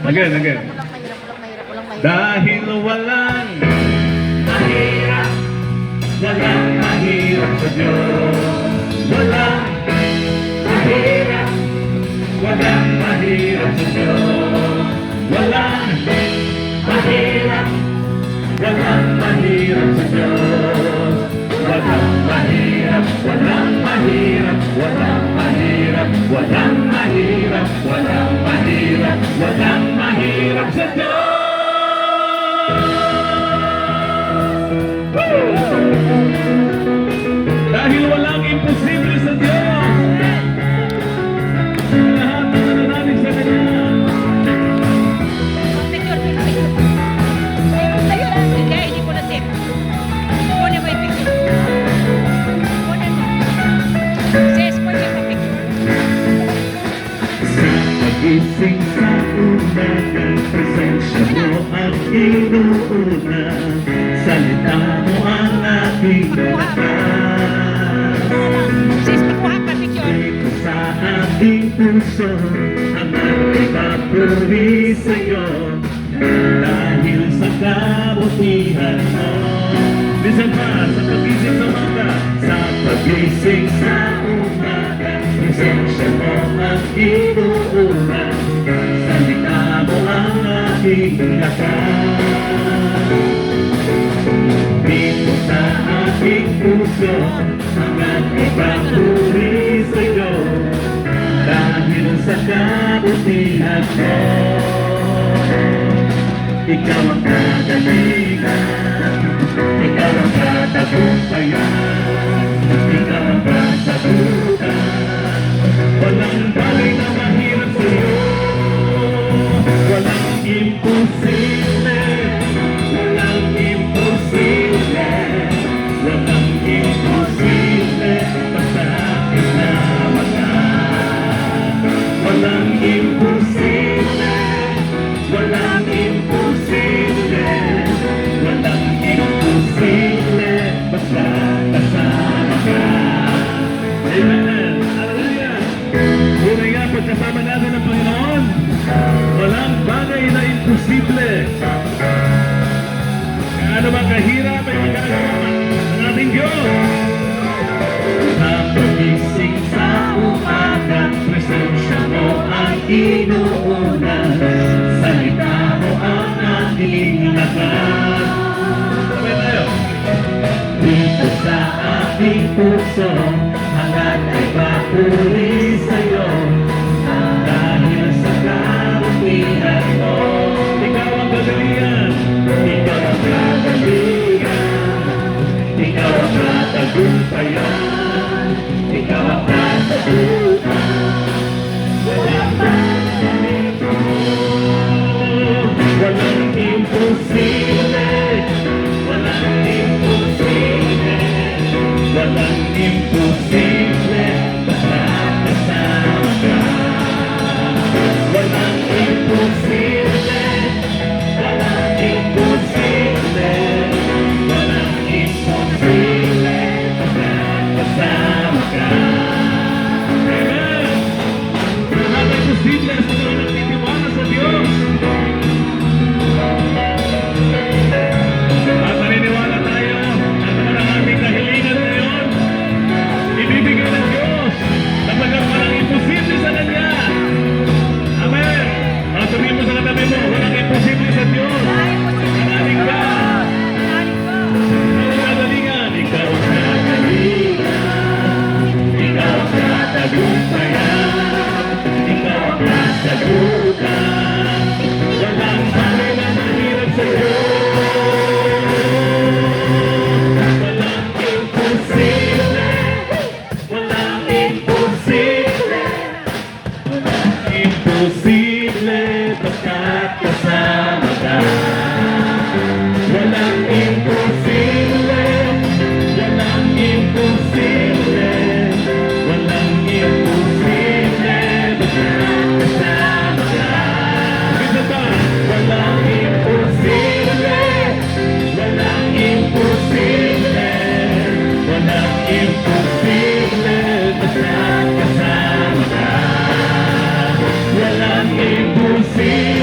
Again, again. Dahil walang mahirap, walang mahirap sa Diyos. Walang mahirap, walang mahirap sa Diyos. Walang mahirap, walang mahirap sa Diyos. Walang mahirap, walang mahirap, walang mahirap, walang mahirap, walang mahirap, walang mahirap sa Diyos. Dahil walang imposible sa Diyos. Lahat ng nananalig sa Kanya. Hindi ko na tip. Kunin mo yung picture. Kunin mo. Sis, kunin mo yung picture. Sa pagising sa umaga, presensya mo ang inuuna. Salita mo ang aking lakas. Sis, makuha ka picture. Dito sa aking puso, ang aking papuri sa'yo. Dahil sa kabutihan mo. Listen pa, sa pagising sa umaga. Sa pagising sa umaga, presensya mo ang inuuna. Salita mo ang aking lakas. Dito sa aking puso, ang aking papuri sa'yo. Dahil sa kabutihan mo. Ikaw ang kagalingan, ikaw ang katagumpayan, ikaw ang kasagutan. Walang bagay na mahirap sa'yo, walang imposible, walang imposible, walang imposible, basta kasama ka. Walang imposible, walang imposible, walang imposible, basta kasama ka. Amen. Hallelujah. Tunay nga, pagkasama natin ang Panginoon, walang bagay na imposible. Ano bang kahirap ay magagawa ng ating Diyos? Sa pagising sa umaga, presensya mo ang inuuna. Salita mo ang aking lakas. Sabay tayo. Dito sa aking puso, hangad ay papuri sa'yo. Dahil sa kabutihan mo, ikaw ang kagalingan, ikaw ang kagalingan, ikaw ang katagumpayan, ikaw ang kasagutan. Walang imposible, walang imposible, walang imposible, basta kasama ka. Walang imposible, walang imposible, walang imposible, basta kasama ka. Amen! Walang imposible sa mga nagtitiwala sa Diyos. At naniniwala tayo at ang aming kahilingan ngayon, ibibigay ng Diyos kapagkat walang imposible sa Kanya. Amen. Sabihin mo sa katabi mo, walang imposible sa Diyos. Manalig ka. Ikaw ang kagalingan. Ikaw ang kagalingan. Ikaw ang katagumpayan. Ikaw ang kasagutan. Walang bagay na mahirap sa Diyos. Walang imposible. Walang imposible. Walang imposible, basta kasama ka. Walang imposible, walang imposible, walang imposible, basta kasama ka. Isa pa, walang imposible, walang imposible, walang imposible, basta kasama ka. Walang imposible.